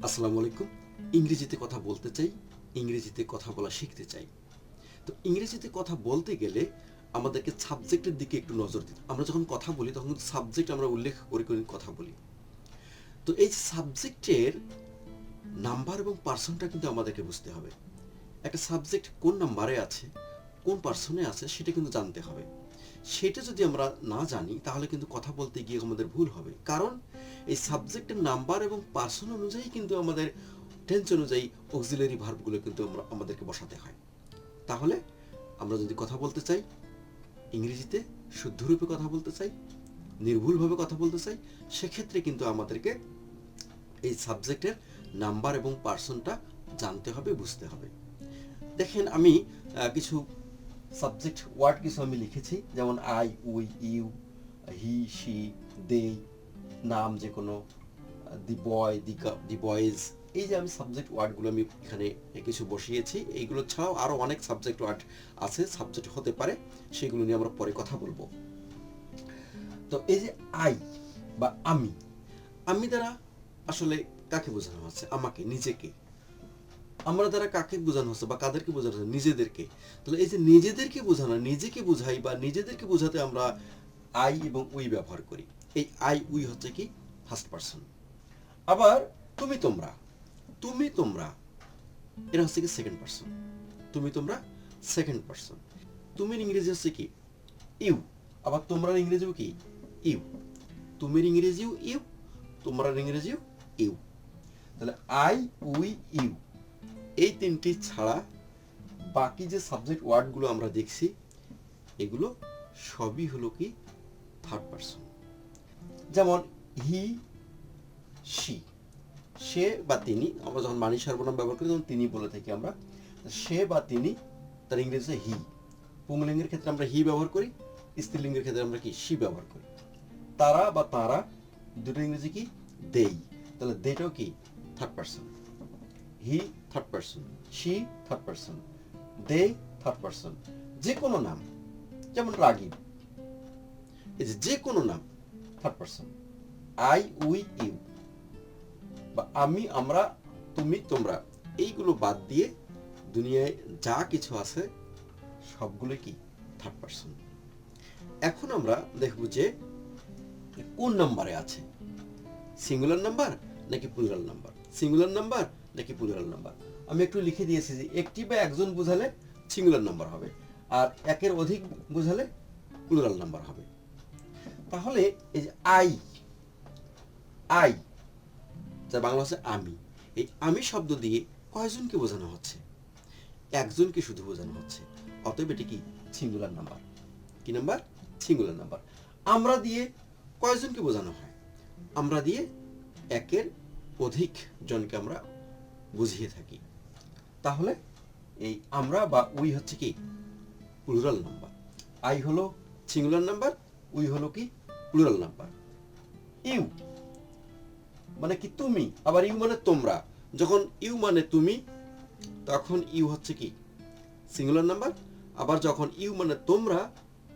আসসালামু আলাইকুম। ইংরেজিতে কথা বলতে চাই, ইংরেজিতে কথা বলা শিখতে চাই। তো ইংরেজিতে কথা বলতে গেলে আমাদেরকে সাবজেক্টের দিকে একটু নজর দিতে, আমরা যখন কথা বলি তখন কিন্তু সাবজেক্ট আমরা উল্লেখ করে করে কথা বলি। তো এই সাবজেক্টের নাম্বার এবং পার্সনটা কিন্তু আমাদেরকে বুঝতে হবে। একটা সাবজেক্ট কোন নাম্বারে আছে, কোন পার্সনে আছে সেটা কিন্তু জানতে হবে। সেটা যদি আমরা না জানি তাহলে কিন্তু কথা বলতে গিয়ে আমাদের ভুল হবে, কারণ এই সাবজেক্টের নাম্বার এবং পার্সন অনুযায়ী কিন্তু আমাদের টেন্স অনুযায়ী অক্সিলারি ভার্বগুলো কিন্তু আমাদেরকে বসাতে হয়। তাহলে আমরা যদি কথা বলতে চাই, ইংরেজিতে শুদ্ধরূপে কথা বলতে চাই, নির্ভুলভাবে কথা বলতে চাই, সেক্ষেত্রে কিন্তু আমাদেরকে এই সাবজেক্টের নাম্বার এবং পার্সনটা জানতে হবে, বুঝতে হবে। দেখেন, আমি কিছু সাবজেক্ট ওয়ার্ড কিছু আমি লিখেছি, যেমন I, we, you, he, she, they, নাম যে কোনো, দি বয়, দি বয়েজ। এই যে আমি সাবজেক্ট ওয়ার্ডগুলো আমি এখানে কিছু বসিয়েছি, এইগুলো ছাড়াও আরও অনেক সাবজেক্ট ওয়ার্ড আছে, সাবজেক্ট হতে পারে, সেগুলো নিয়ে আমরা পরে কথা বলবো। তো এই যে আই বা আমি, আমি দ্বারা আসলে কাকে বোঝানো হচ্ছে? আমাকে, নিজেকে। আমরা দ্বারা কাকে বোঝানো হচ্ছে বা কাদেরকে বোঝানো হচ্ছে? নিজেদেরকে। তাহলে এই যে নিজেদেরকে বোঝানো, নিজেকে বোঝাই বা নিজেদেরকে বোঝাতে আমরা আই এবং উই ব্যবহার করি। এই আই উই হচ্ছে কি ফার্স্ট পারসন। আবার তুমি তোমরা, তুমি তোমরা এটা হচ্ছে কি সেকেন্ড পারসন। তুমি তোমরা সেকেন্ড পারসন। তুমির ইংরেজি হচ্ছে কি ইউ, আবার তোমরার ইংরেজিও কি ইউ। তুমির ইংরেজিও ইউ, তোমরার ইংরেজিও ইউ। তাহলে আই উই ইউ এই তিনটি ছাড়া বাকি যে সাবজেক্ট ওয়ার্ডগুলো আমরা দেখছি এগুলো সবই হলো কি থার্ড পারসন। যেমন হি, শি, সে বা তিনি, আমরা যখন মানি সর্বনাম ব্যবহার করি তখন তিনি বলে থাকি আমরা। সে বা তিনি, তার ইংরেজিতে হি। পুংলিঙ্গের ক্ষেত্রে আমরা হি ব্যবহার করি, স্ত্রীলিঙ্গের ক্ষেত্রে আমরা কি শি ব্যবহার করি। তারা বা তারা দুটো ইংরেজি কি দেই। তাহলে দেটাও কি third person. He third person, she third person, they third person. যে কোনো নাম, যেমন রাগিব, এই যে কোনো নাম third person. I we you বা আমি, আমরা, তুমি তোমরা, এইগুলো বাদ দিয়ে দুনিয়ায় যা কিছু আছে সবগুলো কি থার্ড পারসন। এখন আমরা দেখব যে কোন নাম্বারে আছে, সিঙ্গুলার নাম্বার নাকি প্লুরাল নাম্বার, সিঙ্গুলার নাম্বার নাকি প্লুরাল নাম্বার। আমি একটু লিখে দিয়েছি যে একটি বা একজন বোঝালে সিঙ্গুলার নাম্বার হবে, আর একের অধিক বোঝালে প্লুরাল নাম্বার হবে। তাহলে এই যে আই, আই যার বাংলা হচ্ছে আমি, এই আমি শব্দ দিয়ে কয়জনকে বোঝানো হচ্ছে? একজনকে শুধু বোঝানো হচ্ছে। অতএব এটি কি সিঙ্গুলার নাম্বার। কি নাম্বার? Singular number. আমরা দিয়ে কয়জনকে বোঝানো হয়? আমরা দিয়ে একের অধিক জনকে আমরা বুঝিয়ে থাকি। তাহলে এই আমরা বা উই হচ্ছে কি প্লুরাল নাম্বার। আই হলো সিঙ্গুলার নাম্বার, উই হলো কি প্লুরাল নাম্বার। ইউ মানে কি তুমি, আবার ইউ মানে তোমরা। যখন ইউ মানে তুমি তখন ইউ হচ্ছে কি সিঙ্গুলার নাম্বার, আবার যখন ইউ মানে তোমরা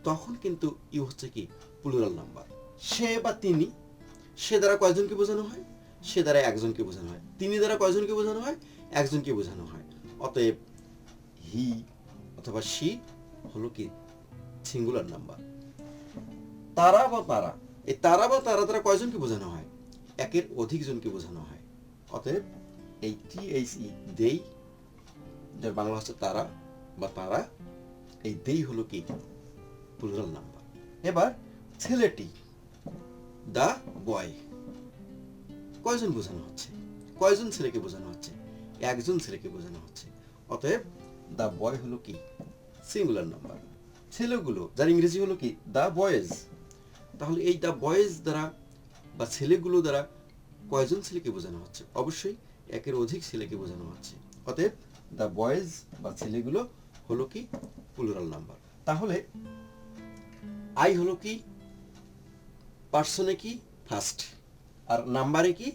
তখন কিন্তু ইউ হচ্ছে কি প্লুরাল নাম্বার। সে বা তিনি, সে দ্বারা কয়জনকে বোঝানো হয়? সে দ্বারা একজনকে বোঝানো হয়। তিনি দ্বারা কয়জনকে বোঝানো হয়? একজনকে বোঝানো হয়। অতএব হি অথবা শি হলো কি সিঙ্গুলার নাম্বার। তারা বা তারা, এই তারা বা তারা দ্বারা কয়জনকে বোঝানো হয়? একের অধিক জনকে বোঝানো হয়। অতএব এই টিএইচই দেই, যার বাংলা হচ্ছে তারা বা তারা, এই দেই হলো কি প্লুরাল নাম্বার। এবার ছেলেটি, দা বয়, কয়জন বোঝানো হচ্ছে? কয়জন ছেলেকে বোঝানো হচ্ছে? একজন ছেলেকে বোঝানো হচ্ছে। অতএব দা বয় হলো কি সিঙ্গুলার নাম্বার। ছেলেগুলো, যার ইংরেজি হলো কি দা বয়েজ, তাহলে এই দা বয়েজ দ্বারা বা ছেলেগুলো দ্বারা কয়জন ছেলেকে বোঝানো হচ্ছে? অবশ্যই একের অধিক ছেলেকে বোঝানো হচ্ছে। অতএব দা বয়েজ বা ছেলেগুলো হলো কি প্লুরাল নাম্বার। তাহলে আই হলো কি পার্সনে কি ফার্স্ট, আর নাম্বারে কি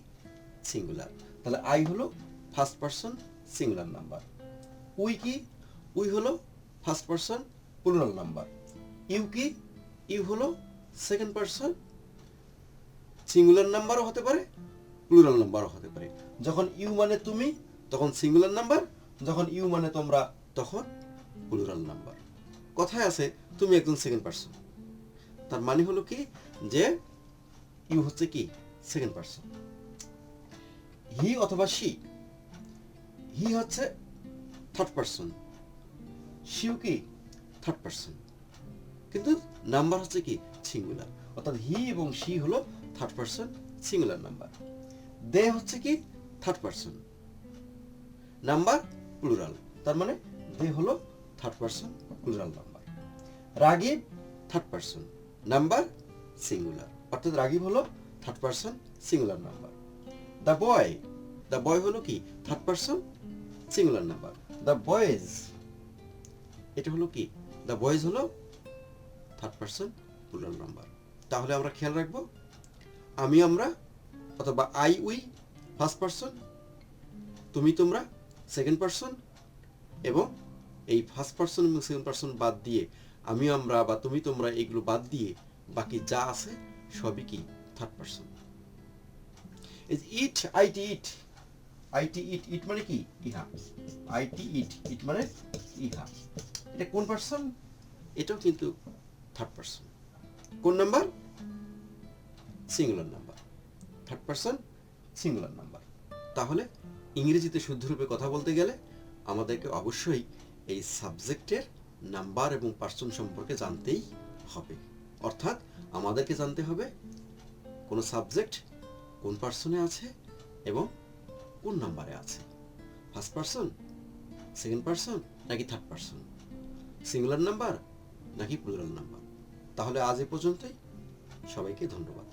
সিঙ্গুলার। তাহলে আই হলো first person singular number. We কি? উই হলো first person plural number. You কি? ইউ হলো সেকেন্ড পার্সন সিঙ্গুলার নাম্বারও হতে পারে, প্লুরাল নাম্বারও হতে পারে। যখন ইউ মানে তুমি তখন সিঙ্গুলার নাম্বার, যখন ইউ মানে তোমরা তখন প্লুরাল নাম্বার। কথায় আছে তুমি একজন সেকেন্ড পারসন, তার মানে হলো কি যে ইউ হচ্ছে কি সেকেন্ড পারসন। হি অথবা শি, হি হচ্ছে থার্ড পারসন, শিও কি থার্ড পারসন, কিন্তু নাম্বার হচ্ছে কি সিঙ্গুলার, অর্থাৎ হি এবং শি হলো থার্ড পারসন সিঙ্গুলার নাম্বার। দে হচ্ছে কি থার্ড পারসন, নাম্বার প্লুরাল, তার মানে দে হলো third person plural number. Ragib third person, number singular, অর্থাৎ রাগিব হলো third person singular number. The boy হলো কি third person singular number. The boys, এটা হলো কি দ্য বয়েজ হলো থার্ড পারসন প্লুরাল নাম্বার। তাহলে আমরা খেয়াল রাখবো আমি আমরা অথবা আই উই ফার্স্ট পারসন, তুমি তোমরা সেকেন্ড পারসন, এবং এই ফার্স্ট পারসন এবং সেকেন্ড পারসন বাদ দিয়ে আমি আমরা বা তুমি তোমরা এগুলো বাদ দিয়ে বাকি যা আছে সবই কি third person. It, IT it, IT it, it মানে কি ইহা, আইটি ইট, ইট মানে ইহা, এটা কোন পারসন? এটাও কিন্তু থার্ড পারসন। কোন number? Singular number, third person singular number. তাহলে ইংরেজিতে শুদ্ধরূপে কথা বলতে গেলে আমাদেরকে অবশ্যই এই সাবজেক্টের নাম্বার এবং পার্সন সম্পর্কে জানতেই হবে। অর্থাৎ আমাদেরকে জানতে হবে কোন সাবজেক্ট কোন পার্সনে আছে এবং কোন নাম্বারে আছে, ফার্স্ট পারসন, সেকেন্ড পারসন নাকি থার্ড পারসন, সিঙ্গুলার নাম্বার নাকি প্লুরাল নাম্বার। তাহলে আজ এ পর্যন্তই, সবাইকে ধন্যবাদ।